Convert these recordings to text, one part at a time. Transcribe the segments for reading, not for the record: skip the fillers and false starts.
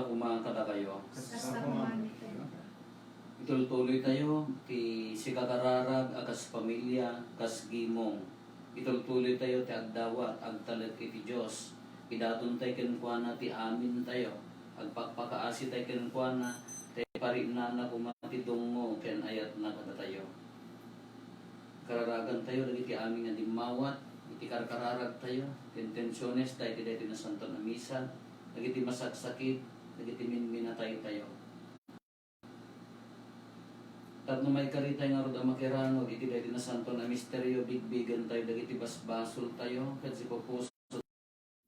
umakada kayo. Sa pamamit tayo. Itultuloy tayo, ti si kakararag, akas pamilya, kas gimong. Itultuloy tayo, ti agdawat, agtalag iti Diyos. Idaton tayo kinukuana, ti amin tayo. Agpakpakaasi tayo kinukuana, ti parinana kumati dungo, ken ayat na kada tayo. Kararagan tayo, lagi ti amin nga dimawat, iti karkararag tayo, intensyones tayo, ti dati na santo na misa, lagi ti masaksakit, lagi ti minminatay tayo. Tapno may karitay nga rod ang makirano, iti dati na santo na misteryo, bigbigan tayo, dagiti basbasol tayo, kasi pupuso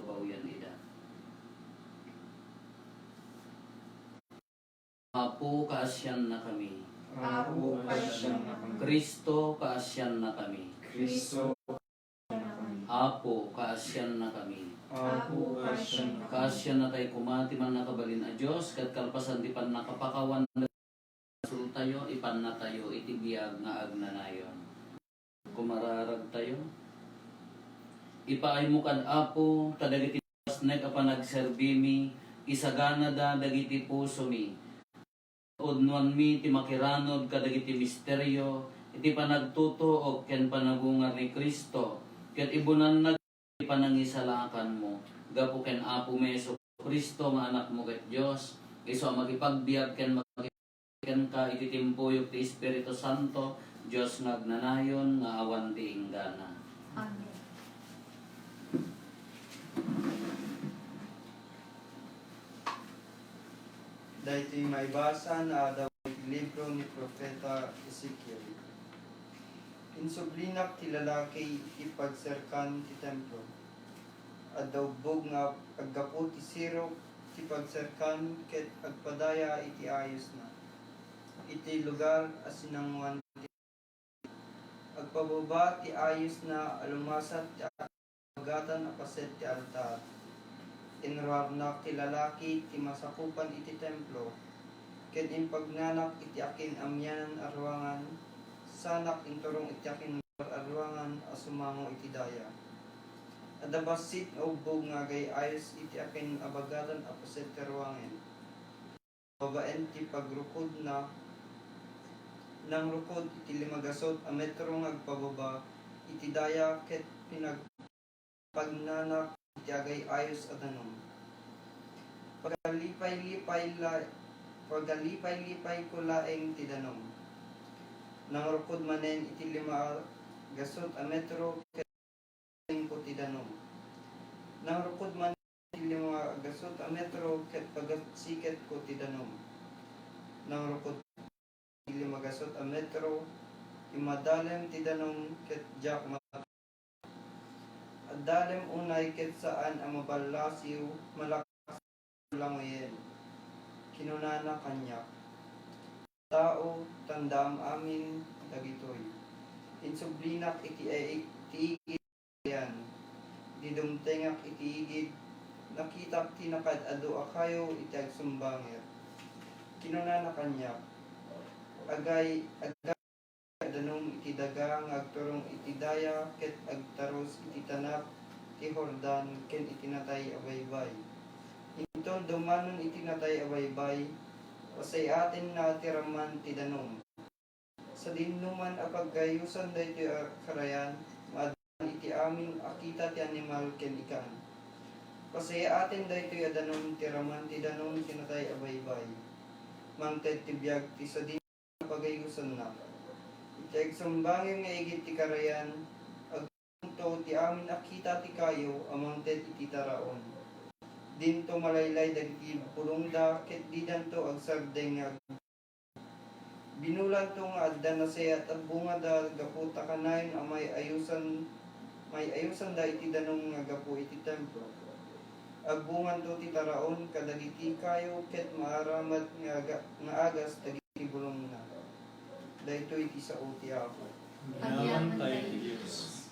bawyan ida. Apo, kaasyan na kami. Apo, kaasyan na kami. Kristo, kaasyan na kami. Kristo, kaasyan na kami. Apo, kaasyan na kami. Apo, kaasyan na kami. Kaasyan na tayo kumati man nakabalin a Diyos, kat kalpasan di pan nakapakawan tayo, ipan na tayo, itibiyag nga agnanayon. Kumararag tayo. Ipaay mo kan Apo, tadagiti pasnek a panagserbimi, isagana da dagiti puso mi. Udnuan mi ti makiranod kadagiti misteryo, iti panagtuto o ken panagungar ni Kristo, ket ibunan na panangisalakan mo, gapo ken Apo Meso Kristo, maanak mo ket Diyos, iso magipagbiag ken ka ititimpuyok ti Espiritu Santo, Diyos ngagnanayon nga awan ti inggana. Amen. Dahito yung maibasa na daw libro ni Propeta Ezekiel. Insublinak ti lalaki ipagserkan ti templo. At daw bug nga aggapo ti sirok ti pagserkan ket agpadaya iti ayos na. Iti lugar asinangwan ti agpababa ti ayos na alumasat ti agatan apaset ti altar. Inruarnak ti lalaki ti masakupan iti templo, ken impagnanak iti akin amyanan arwangan, sanak inturong iti akin arwangan asumango iti daya. Adabasit o bug nga gay ayos iti akin abagatan apaset ti arwangan. Babaen ti pagrukod na nang rukod iti limagasot a metro ngagpababa iti daya ket pinagpagnanak iti agay ayos adanom. Pagalipay-lipay ko laeng ti danom. Nang rukod manen iti limagasot a metro ket ko ti danom. Nang rukod manen iti limagasot a metro ket pagasiket ko ti danom. Nang rukod limagasot a metro, imadalem ti danom ket jak at dalem unay ket saan ang mabalasiw malakas langoyen. Kinunana kanya. Tao, tandam amin dagitoy. Insublinak iti igid yan. Didumtengak iti igid. Nakitak tinakad ado akayo iti agsumbangir. Kinunana kanya. Agay danom iti daga ngagturong iti daya ket agtaros iti tanap ti Hordan ken iti natay abaybay. Inton dumanon iti natay abaybay, pasay atin na tiraman ti danom. Sa dinuman a paggayusan daytoy karayan, maadan iti aming akita ti animal ken ikan. Pasay atin daytoy danom tiraman ti danom ti natay abaybay. Mangted ti biag ti sa pagayusan na. Iti agsumbangin nga igit ti karayan, agpunto ti amin akita ti kayo, amang ted iti taraon. Dinto malaylay dagiti pulongda, ket di danto agsardeng nga. Binulan to nga adda na sayat at bunga da gaputa kanayon ang may ayusan da iti danong nga gapu iti templo. Agbungan to ti taraon kadagiti kayo, ket maaramat nga agas dagiti bulong na. Dahito iti sa uti ako. Pagyaman tayo Diyos.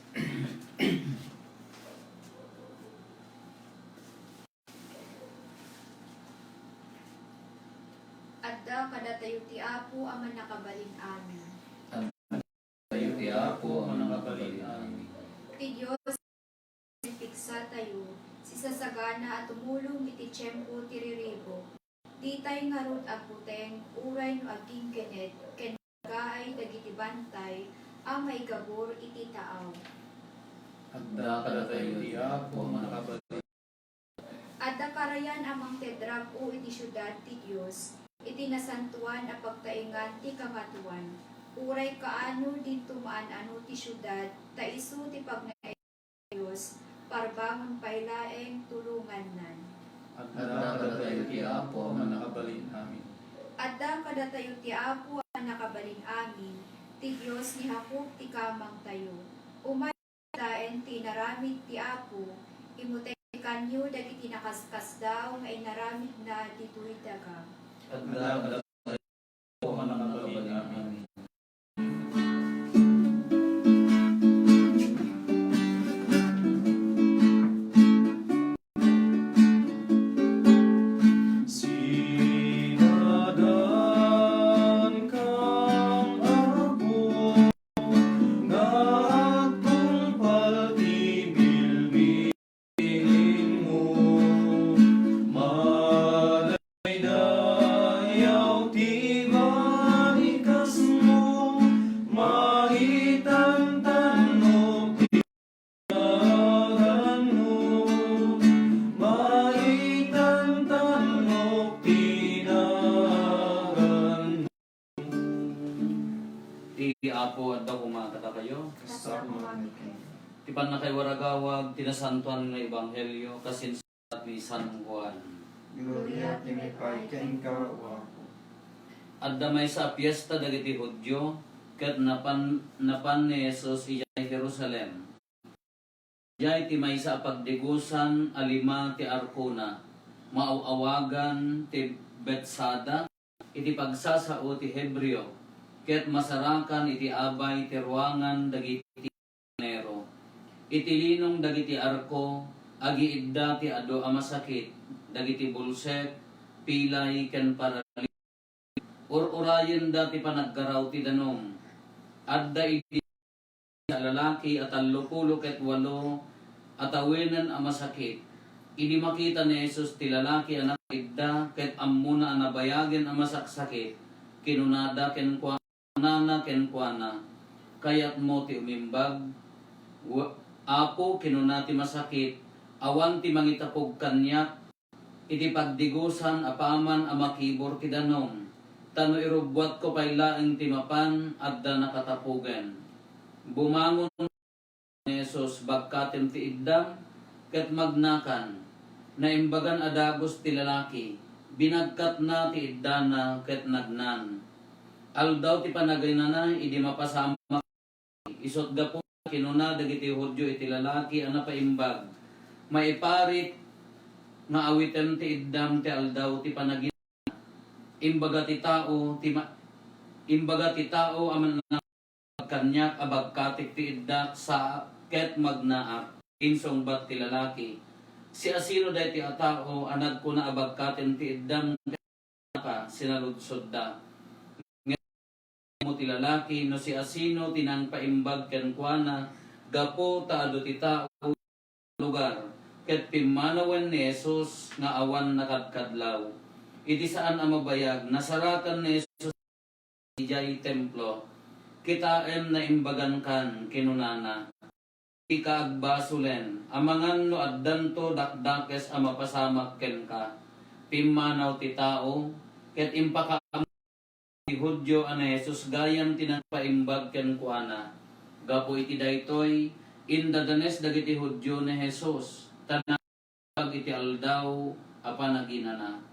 Adda kadatayo ti Apo ang nakabalin amin. Tayo ti Apo ang nakabalin amin. Ti Diyos piksa tayo, si sasagana at tumulong iti tiyempo ti riribok. Di tay ngarod aputeng, uray no aging kenet, kenagaay dagiti bantay, ang maigabor iti taaw. Adda kadatayo ti Apo manakabalik. Adda karayan amang tedrag o iti syudad ti Diyos, iti nasantuan a pagtaingan ti kamatuan. Uray kaano din tumaan ano ti syudad, ta isu ti pagnaay Diyos, parbangon pailaeng tulungan nan. Adda kadatayo ti Apo manakabalik namin. Adda kadatayo ti Apo ang nakabalin amin, ti Diyos ni Hakop ti kamang tayo. Umay daen ti naramid ti Apo, imutay kanyo dagiti nakaskas daw nga inaramid na ditoy daga. Adda kadatayo ti Apo manakabalik namin. Sinadan kang Apo nagtungpal ti bilbilin mo, madaydayaw ti balikas mo, maitantanog ti dagan mo, maitantanog ti dagan mo. Ti Apo adda kumakata kayo. Kasama ni Ken. Ti pan na kay waragawag tinasantuan nga ebanghelyo kasinsulat ni San Juan. Gloria ti may Ken ka o Apo. Adda may sa piyesta dagiti Hudyo ket napan ni Jesus ijay Jerusalem. Ijay ti may sa pagdigusan alima ti Arkona, mauawagan ti Betsada, iti pagsasao ti Hebreo, ket masarakan iti abay ti ruangan dagiti nero. Iti linong dagiti arko, agi idda ti ado a masakit, dagiti bulsek, pilay ken parali. Ur-urayen dati panaggaraw ti danom. Adda iti lalaki at allupulo ket walo atawenan a masakit. Idi makita ni Jesus ti lalaki anak idda ket ammuna a nabayagen a masaksakit. Kinunada ken kuana ken kuana. Kayat mo ti umimbag. Apo kinunati masakit. Awan ti mangitapog kanyak. Iti pagdigusan apaman a makibor ti danom. Tano irubwat ko kay laeng timapan adda nakatapugan. Bumangon ni Jesus bagkatem ti iddam ket magnakan. Naimbagan adagos ti lalaki. Binagkat na ti iddana ket nagnan. Aldaw ti panagaynana idi mapasama. Isot gapo kinuna dagiti Hudyo iti lalaki ana paimbag. Maiparit nga awitem ti iddam ti aldaw ti panagin. Imbaga ti tao aman na kanyak abagkatik ti iddak sa ket magnaak insong bat ti lalaki si asino day ti atao anad ko na abagkatin ti iddam ka sinaludsod da mo ti lalaki no si asino tinang paimbag ken kuana gapo taado ti tao lugar ket pimanawen ni Jesus nga awan nakadkadlaw. Iti saan ang mabayag, nasarakan ni Jesus ijay templo, kitaem na imbagan kan kinunana. Ikaagbasolen, amangan no addanto dakdakes ang mapasamak ken ka. Pimanaw ti tao, ket impakaam ti Hudyo ana Jesus gayam tinagpaimbag ken kuana. Gapo iti daytoy, indadanes dagiti Hudyo ni Jesus, tanag iti aldaw apanaginana.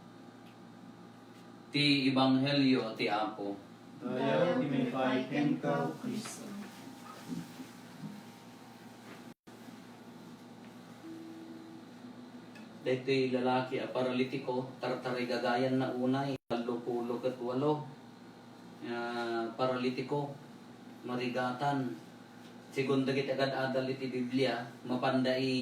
Ti Ebanghelyo ti Apo. Dayaw ti may Ken ka o Kristo. Daytoy lalaki a paralitiko, tartaray gagayan na unay, lupulo ket walo. Paralitiko, marigatan. Sigun dagiti agad adal iti Biblia, mapandai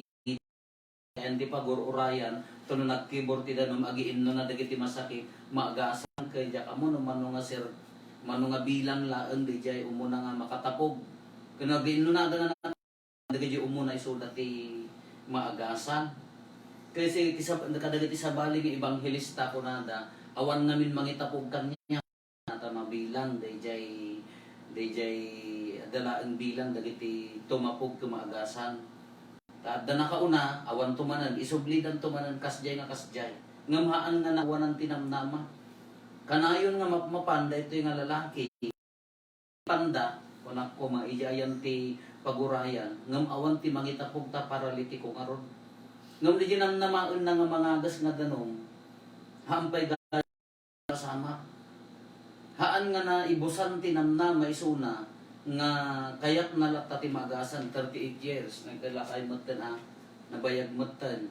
di pagururayan, tuno nagkibor ti danom agiin no na dagiti masakit, maagasan kay jak amo no mano nga sir, mano nga bilang laeng di jay umuna nga makatapog. Kanagiin no na dagiti umuna isulat ti maagasan. Kasi kadagiti sa bali nga ebanghelista ko nada, awan namin mangitapog kanya nata mabilang dayjay dalaan bilang dagiti tumapog kumaagasan. At da nakauna awan tumanan isublidan tumanan kasjay nga kasjay. Ngamhaan nga nawanan tinamnama. Kanayon nga mapanda ito nga lalaki. Panda wala ko maijayan ti pagurayan ngam awan ti mangitapog ta paralitiko ngaron. Ngam di namnamaan na nga mga agas nga danom, hampay kasama. Haan nga na ibusan tinamna maisuna nga kayak nalata ti magasan 38 years nagkalakay mutten nabayag mutten.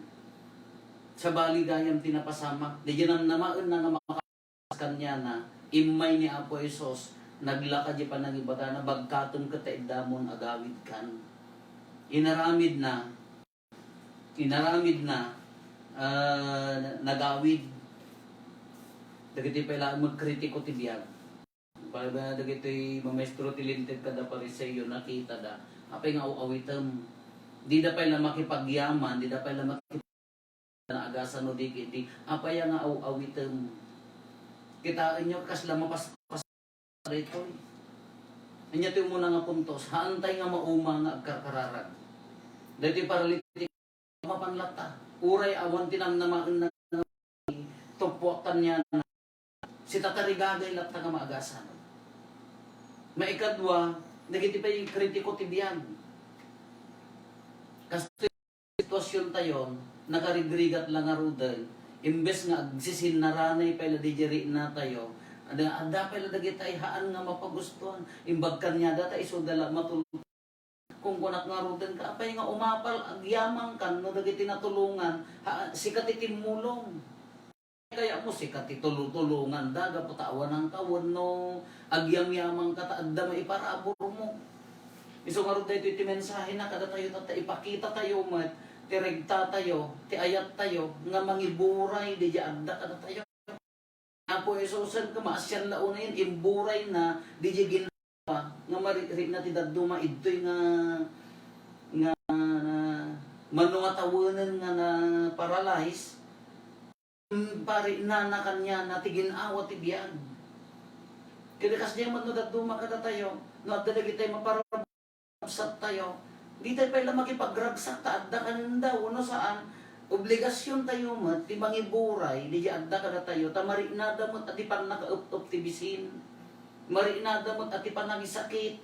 Sa baligayam tinapasama, di namnamaan na nga makakas kanya na imay ni Apo Isos naglakad di pa nang ibada na bagkaton ka taidamon agawid kan. Inaramid na nagawid dagiti pala magkritiko ti biyag para dagiti mamestro ti linted kada pariseyo nakita da apay nga awitem di da pala makipagyaman di da pala agasan no digiti apay nga awitem kitaan nyo kasla mapas rito anya ti muna nga puntos haantay nga mauma nga agkarkararag dagiti paralitik mapanlata. Uray awan tinamnamaan na tupwakan niya na si tatarigagay lata nga maagasan. Maikadwa, nagiti pa yung kritiko tibiyan. Kasi sitwasyon tayo, nakarigrigat lang nga rudal, imbes nga agsisin naranay pala di jeri na tayo, ada pala dagitay haan nga mapagustuhan, imbag kanya data isudala matulog. Kung kunak nga rudan ka, apay nga umapal, agyamang kan, no dagiti natulungan, sikat itimulong. Kaya mo sikat itulungan, daga patawan ng kawon, no, agyam-yamang ka, taadda maiparabor mo. Iso nga rudan ito itimensahe na, kada tayo ipakita tayo, tiregta tayo, tiayat tayo, nga mangiburay, di adda kada tayo. Apo Isosan ka, maasyan launa yun, imburay na, di gin nga maririk na ti daduma idtoy nga manungatawanan nga na paralyze pari na kanya na tiginawa ti biyag kaya kasi man no daduma kada tayo no adda dagiti maparabsat tayo di tayo pala makipagragsak ta adda kananda no saan obligasyon tayo mat ti mangiburay di adda kada tayo tamari na damot at ipan naka-up ti bisin marinada mo at ipanangisakit.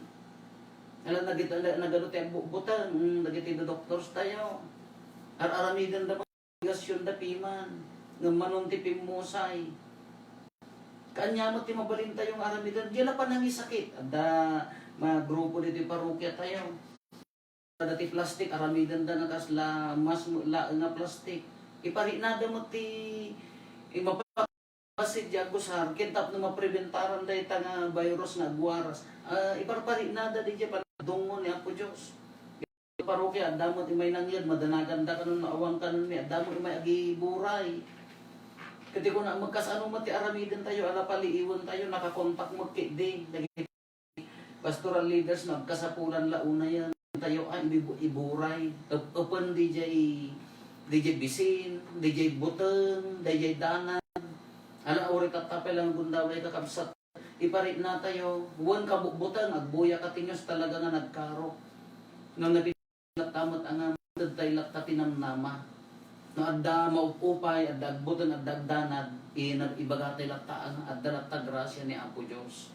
Alam nagano tayo butan, nagiti do doctors tayo. Aramidan da magasyon da piman, ng manong ti pimusay. Kanya mo ti mabalin tayong aramidan, diyan na panangisakit. Ada mga grupo dito parokya tayo. Dati plastic, aramidan da nakasla mas nga plastic. Iparinada mo ti kasi diagosar kintap na mapreventaran day nga virus nga guaras iparpari nada di pa dungon ni Apo Dios parokya damot imay nangyad madanagan da kanon maawang kanon mi damot imay agi buray kiti ko na magkasano mati aramiden tayo ala paliiwan tayo nakakontak mo kidi pastoral leaders nagkasapulan launa yan tayo iburay open DJ bisin DJ buteng DJ danan ala ori tatapel ang gundaway kakabsat iparit na tayo buwan kabukbutan agbuya katinyos talaga nga nagkaro nga napilat tamot ang tay lakta tinamnama no adda maupupay adda agbutan adda agdanad ibagatay lakta ang adda lakta grasya ni Apo Dios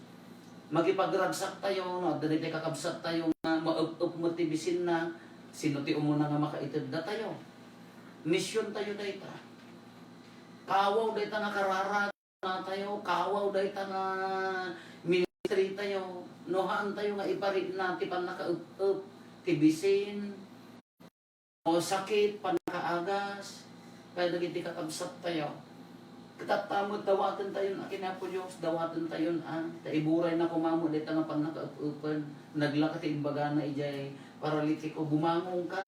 magipagragsak tayo no adda tay kakabsat tayo nga maup motibisin na sino ti umuna nga makaited da tayo misyon tayo dayta kawaw day ta nga karara na tayo, kawaw day ta nga ministry tayo, nohaan tayo nga iparit na ti panakaup, tibisin, o sakit, panakaagas, kaya nagiti kakabsat tayo. Katatamod, dawatan tayo na kinapo Diyos, dawatan tayo na, taiburay na kumamo, day ta nga panakaupan, naglaka ti imbaga na ijay, paralitiko, bumangong ka,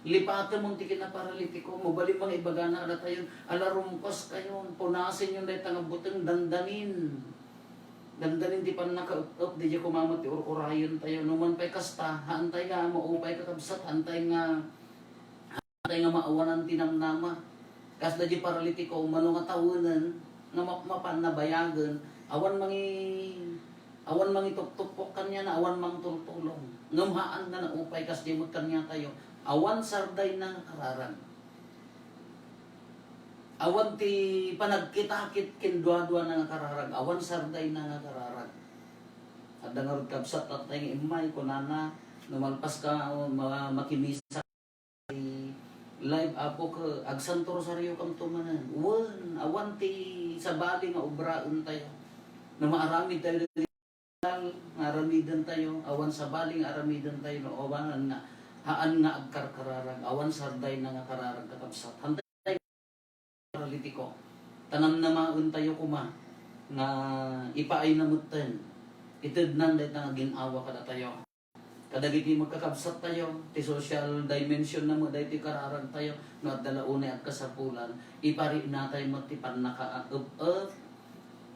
lipatan mong tikin na paralitiko, mabaling mga ibagana na tayo, alarumpos kayo, punasin yung dahil tangabutang dandanin. Dandanin di pa nakaup, di di kumamot, urayon tayo, numan pa'y kasta, hantay nga, maupay kakabsat, hantay nga, tayo nga maawanan tinamnama. Kas da di paralitiko, umano nga tawanan, nga mapan na bayagan, awan mangi tuktukpok kanya na awan mang tultulong. Ngamhaan na upay kas di mo kanya tayo. Awan sarday na kararan. Awan ti panagkitakit kindwa-dwa na nga kararag. Awan sarday na nga kararag. At dangarod kabsat at tayo imay kunana numalpas ka makimisa live apo ka agsanto rosaryo kam tumanan. Awan ti sabali nga obraon tayo. Na maaramid tayo aramidan tayo. Awan sabali nga aramidan tayo. No, awan nga haan nga agkarkararag. Awan sarday na nga kararag kakabsat. Paralitiko. Tanam na maun tayo kuma nga ipaay na mutan. Itudnan dahil nga ginawa kada tayo. Kadagiti magkakabsat tayo. Ti social dimension na mo dahil ti kararag tayo. No at dalaunay at kasapulan. Ipari na tayo mo ti panaka-up-up.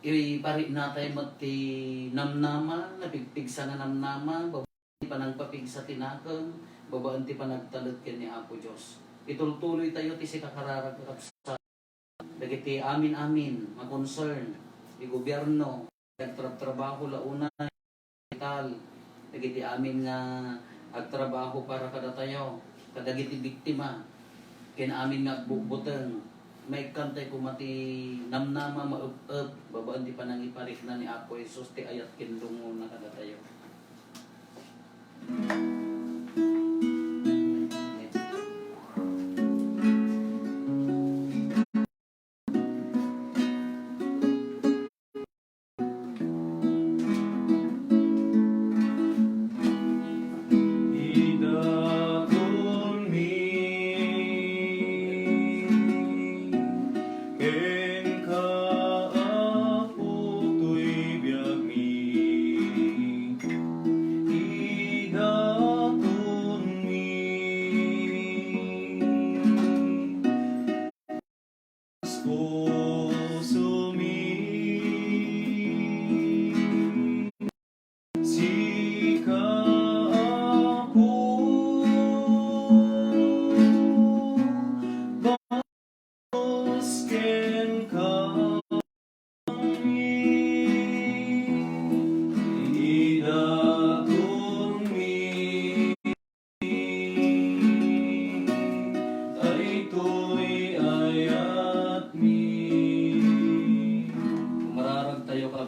Ipari na tayo mo ti namnama. Napigpig sa nga namnama. Babaan ti panagpapig sa tinakang. Babaan ti panagtalot ken ni Apo Diyos. Itultuloy tayo ti si kakararag kakabsat. Dagiti amin-amin, ma-concern, di gobyerno, nagtrabaho launa, hospital, dagiti amin nga agtrabaho para kada tayo, kadagiti biktima, kinamin nga bukbuteng, may kantay kumati namnama maup-up, babaan di panangiparik na ni Apo Jesus, ti ayat kinlungo na kada tayo.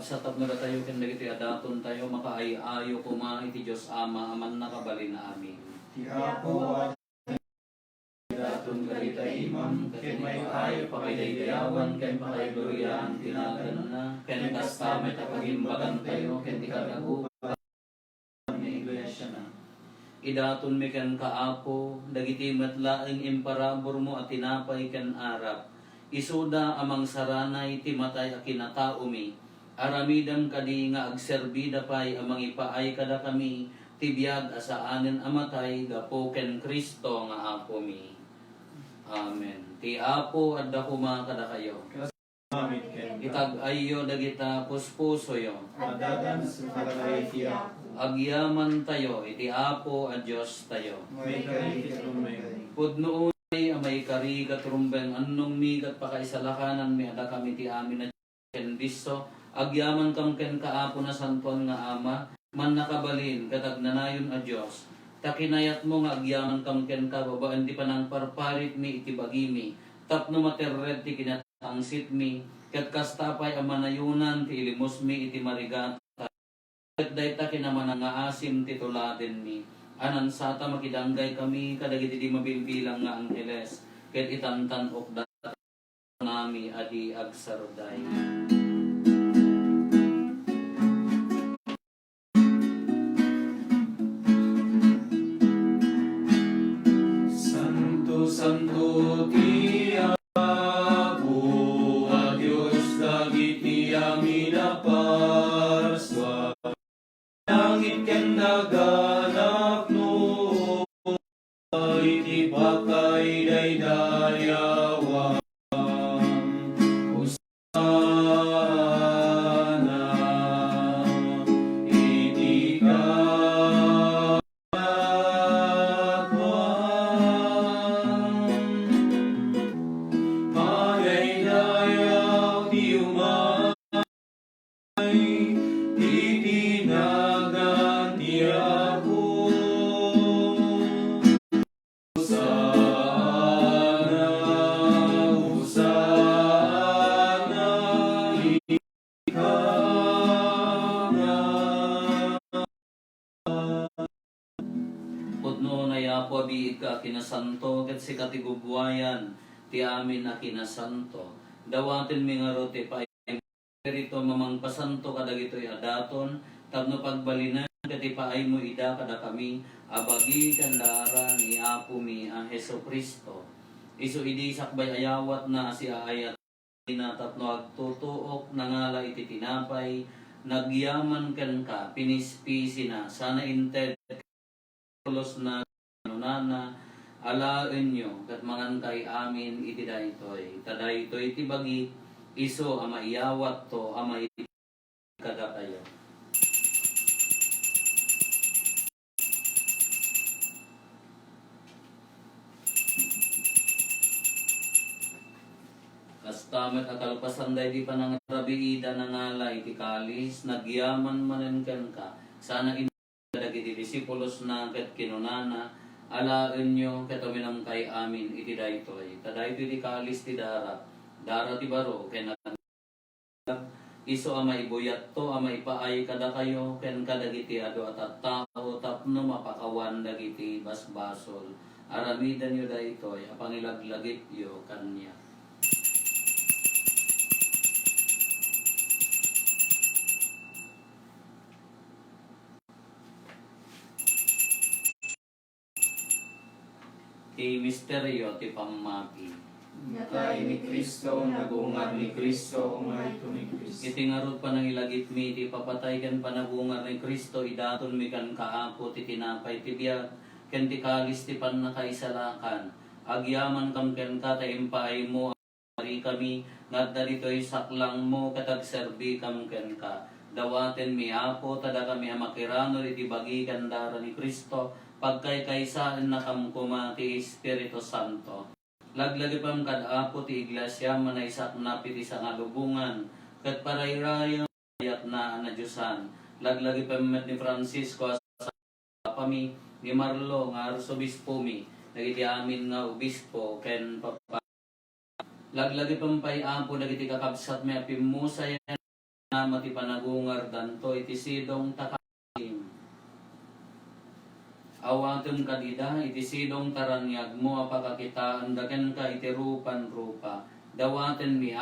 Sa tabno na tayo ken dagiti adaton tayo makaayo kuma iti Dios Ama aman nakabalin na amin. Ti Apo at Daton karita imam ken may ayo pakaydayawan ken pakaygloryahan tinagan na ken kasta met pagimbagan tayo ken ti kadagupan ni iglesia na. Idaton mi ken kaapo dagiti metlaeng imparabor mo at tinapay ken arap. Isuda amang saranay ti matay a kinatao mi. Aramidam kadi nga agserbida pay amang ipaay kada kami tibiyag asaanen amatay gapo ken Kristo nga Apo mi. Amen. Ti Apo adda kuma kada kayo. Amin ken Itag-ayo dagita puspuso yo. adadan sa katay ti Apo. Agyaman tayo iti Apo a Dios tayo. May kalikit rumay. Pudno unay amay kari katrumbeng annong mi kat pakaisalakanan mi ada kami ti amin na ken Disto. Agyaman kam ken kaapo na santon nga Ama, man nakabalin katag nanayon a Dios. Takinayat mo nga agyaman kam ken ka babaan di panang parparit mi iti bagimi. Tapno materred ti kinatangsit mi, ket kastapay a manayunan ti ilimos mi iti marigata. Ket dayta kinaman nga asim ti tuladen mi. Anan sata makidanggay kami kadagiti di mabilbilang nga angheles, ket itantan ok nami adi agsaruday. Santo ti Apo a Dios dagiti amin a parswa. Langit ken daganak no iti pakay daydayawan. Hosana iti katwan. umay itinagan ti Apo. Hosana, Hosana, Putno na yapo di ka kinasanto ket si katigubwayan ti amin na kinasanto. Dawaten mi nga rote pa perito mamang pasanto kadagitoy adaton tapno pagbalinan ket ipaay mo ida kada kami abagi kandara ni Apo mi ang Hesus Kristo. Isu idi sakbay ayawat na si aayat na tapno agtutuok nangala iti tinapay nagyaman ken ka pinispisi na sana inted tulos na nunana alaen nyo kat mangan kay amin iti daytoy tadaytoy iti bagi iso ama iyawat to ama iti kada kayo. Kastamet akalpasan day di pa nang rabiida na ngala iti kalis nagyaman manen ken ka sana dagiti disipulos na ket kinunana alaen nyo ket uminam kay amin iti daytoy tadaytoy ti kalis ti dara ti baro ken iso ama ibuyat to ama ipaay kada kayo ken kadagiti adu at tao tapno mapakawan dagiti basbasol aramidan yo daytoy apangilaglagip yo kanya. Ti misteryo ti pammapi. Kay ni Kristo, nagungar ni Kristo, umay to ni Kristo. Iti ngarod pa nang ilagip mi, ti papatay ken panagungar ni Kristo, idaton mi kan kaapo, ti tinapay, ti biyag, ken ti kalis ti pan nakaisalakan. Agyaman kam ken ka, ta impaay mo, mari kami, ngadda dito'y saklang mo, katagserbi kam ken ka. Dawaten mi Apo, tada kami amakirano, iti bagi kandara ni Kristo, pagkaykaysaan na kamkuma ti Espiritu Santo. Laglagi pam kad Apo ti iglesia manaysak na piti sa ngalubungan ket parayrayo ayat na Diyosan. Laglagi pam met ni Francisco sa pami ni Marlo nga arsobispo mi dagiti amin nga obispo ken papa. Laglagi pam pay Apo dagiti kakabsat mi apimusa yan na mati panagungar danto iti sidong takasim. Awatem kadida iti sidong taranyag mo apakakitaan daken ka iti rupa. Dawaten mi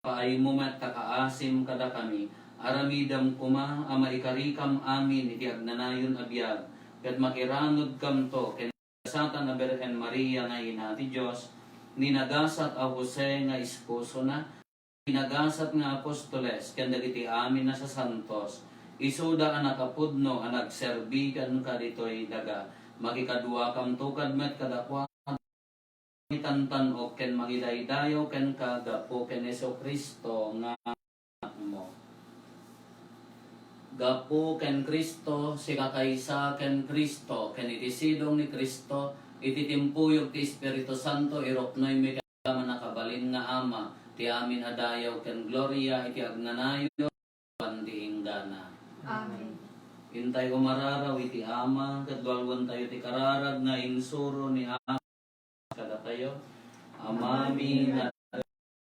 paay mo met kakaasim kada kami. Aramidam kuma ama ikarikam amin iti agnanayon abiyag. Ket makiranod kam to ken satan na Birhen Maria nga ina ti Dios ninagasat a Jose nga esposo na ninagasat nga apostoles ken dagiti amin na sa santos. Isuda anak apudno anak serbikan ka ditoy daga makikadua kam tukad met kadakwa mitantan o ken magidaydayo ken kagapo ken Hesus Kristo nga mo gapo ken Kristo si kakaysa ken Kristo ken iti sidong ni Kristo iti timpuyog ti Espiritu Santo iropnoy mi kama nakabalin nga ama ti amin adayaw ken gloria iti agnanayo pandiinggana. Amen. Hintay ko mararaw iti ama, kadwalwan tayo ti kararag na insuro ni ama kada tayo. Amami na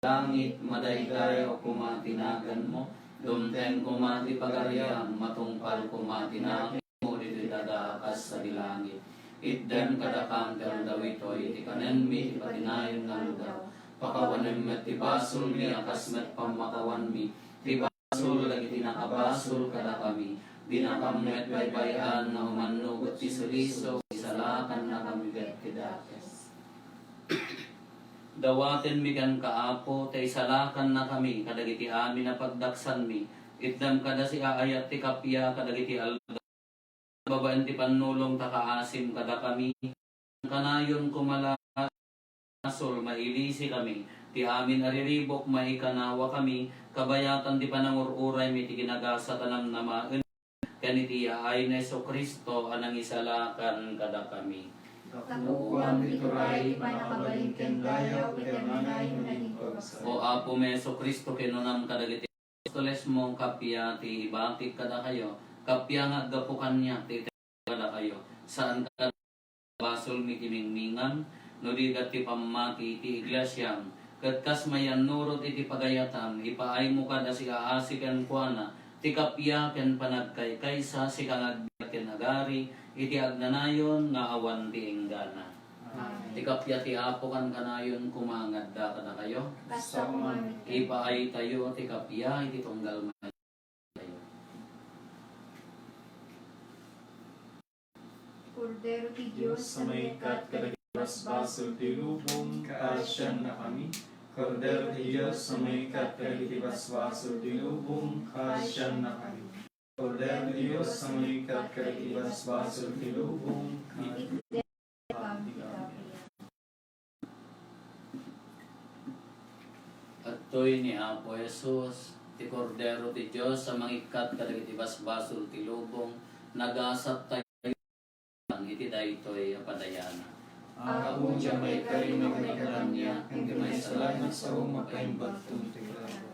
langit, madayday o kumatinagan mo, dumten kumati pagarian, matungpal kumatinagan mo, dito dadakas sa dilangit. Itden kadakam tel dawito, iti kanen mi, ipatinayon nga lugar. Pakawanem met ti basol mi, akas met pamakawan mi, Basul lagi tinakabasul kada kami, binakamnet baybayan na umanugot ti suliso, isalakan na kami getidakes. Dawaten mi kan kaapo, tay isalakan na kami, kadagiti amin na pagdaksan mi, itdam kada si aayat ti kapya, kadagiti alda, babaan ti panulong takaasim kada kami, kanayon kumala, asul mailisi kami, ti amin ariribok maikanawa kami, kabayatan di panangururay mi ti ginagasa tanam namaan kaniti ay na Hesus Kristo anang isalakan kada kami. Takuan ituray panakabalin ken dayaw itemanayon naging kursa. O Apo Meso Kristo kinunam kadagiti apostoles mo kapya ti ibati kada kayo kapya nga gapu kanya ti kada kayo saan ka basol mi kimingmingan no di ti pamati ti iglesyang ket kas mayan nurot iti pagayatan ipaay mo kada si aasi ken kuana ti kapya ken panagkay kaysa si kalagbiat ken agari iti agnanayon nga awan ti enggana. Amen. Ti kapya ti Apo kan kanayon kumangad da kada kayo. Basta kumamit ka. Ipaay tayo ti kapya iti tunggal man tayo. Kordero ti Diyos Sa may kat kadagitibas-basol ti lubong, kaasyan na kami. Kordero ti Diyos, sa may kat kadagitibas-basol ti lubong, kaasyan na kami. Kordero ti Diyos, sa may kat kadagitibas-basol ti lubong, kaasyan At to'y ni Apo Jesus, ti Kordero ti Diyos sa mangikat kadagiti basbasol ti lubong, nagasat tayo iti daytoy apadayana. Ako siya may karimang nagkaran niya, hindi may salamat sa umapaimbag tunti lang.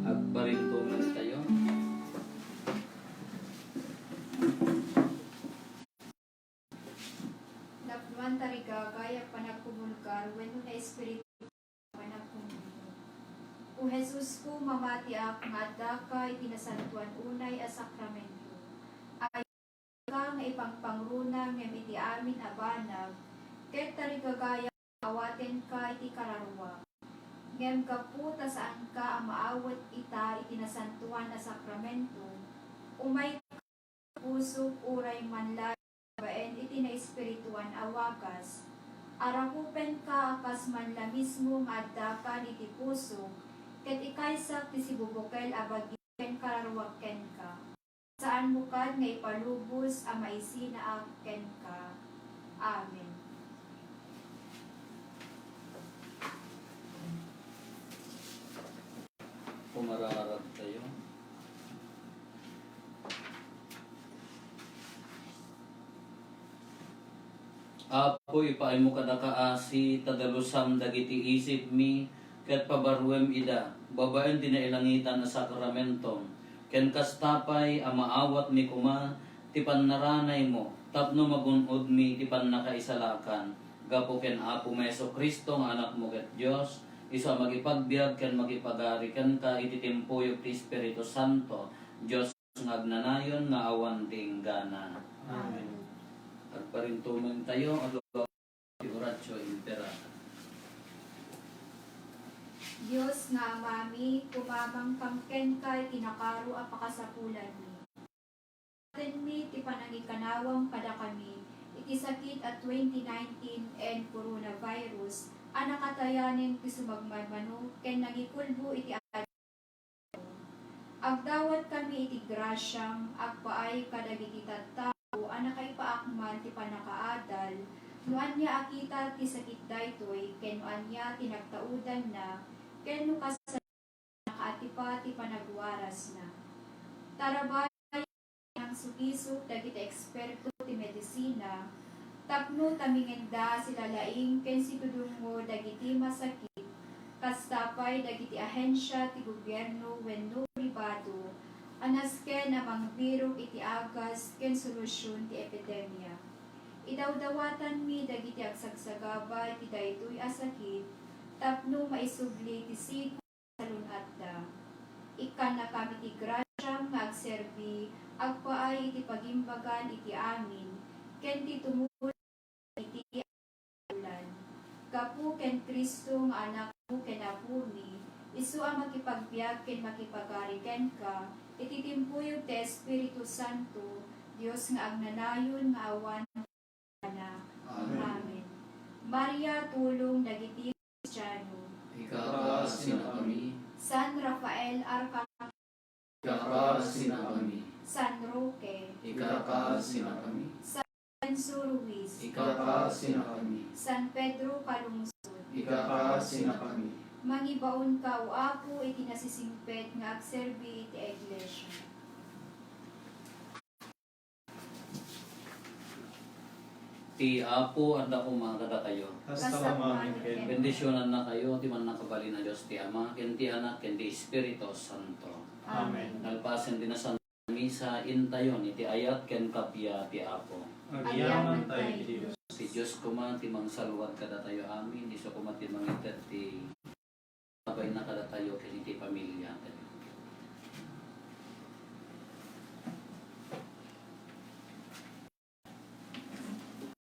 Agbarintungan tayo. Napnuan tariga gaya panagkumulgar wenno na espiritu panagkumulgar. O Jesus ko mamati ak nga adda ka itinasantuan unay a sakramento. Ay ka nga ipangpangrunang ngem iti amin a banag ket tariga gaya awaten ka iti kararwa. Ngem kaputa saan ka ang maawat ita itinasantuan a sakramento. Umay puso uray manla baen iti na espirituan awakas. Arakupen ka akas man la mismo nga adda ka iti puso, ket ikaysak ti sibubukel abagiken kararwaken ka. Saan mukad nga ipalubos a maisina aken ka. Amen. Pumararag tayo. Apo ipaay mo kada kaasi tadalusam dagiti isip mi ket pabaruem ida babaen tinailangitan na sakramentong ken kastapay a maawat mi kuma ti pannaranay mo tapno magunod mi ti pannakaisalakan gapo ken Apo Meso Kristo nga anak mo ket Dios isa magipagbiag ken magipagari ken ka iti timpuyog ti Espiritu Santo Dios nga agnanayon nga awan ti enggana. Amen. Agparintuman tayo at ti Oratio Impera. Diyos nga amami, kumamang kamken kay kinakaro a pakasapulan mi. Aten mi ti panangikanawang kada kami, iti sakit at 2019 and coronavirus, anakatayanin ti sumagmanmano, ken nagikulbo iti agdawat kami iti grasyang, agpaay kadagiti tattao, anakay paakman ti panakaadal, Nuan niya akita ti sakit daytoy, ken nuan niya tinagtaudan na, ken no kasal nakaatipa ti panagwaras na. Tarabay ang sugisok dagiti eksperto ti medisina, tapno tamingenda sila laing ken situdungo dagiti masakit, kastapay dagiti ahensya ti gobyerno wenno pribado, anas ken amang birok iti agas ken solusyon ti epidemya. Idawdawatan mi dagiti agsagsagaba iti daytoy a sakit, tapno maisubli ti siko sa lunadda. Ikan na kami ti grasyam nga agserbi, agpaay iti pagimbagan iti amin, ken ti tumulong iti ulan. Kapu ken Kristo nga anak mo ken apumi, isu ang makipagbiag ken makipagari ken ka, iti timpuyog ti Espiritu Santo, Dios nga agnanayon nga awan na. Amen. Maria, tulong dagiti Kristiyano. Ikakaasin na kami. San Rafael Arcangel, Ikakaasin na kami. San Roque, Ikakaasin na kami. San Lorenzo Ruiz, Ikakaasin na kami. San Pedro Calungsod, Ikakaasin na kami. mangibaon ka o ako iti nasisimpet nga agserbi iti Iglesia. Ti Apo anda ko mga kada kayo. Hasta kamamin ken. Bendisyonan na kayo, ti man nakabali na Diyos ti Ama, ken ti Anak, ken ti Espiritu Santo. Amen. Nalpasen din na sa misa intayon, iti ayat ken kapya ti Apo. Agyaman tayo iti Diyos. Si Diyos kuma ti mangsaluwat kada tayo amin, iso kuma ti mangitet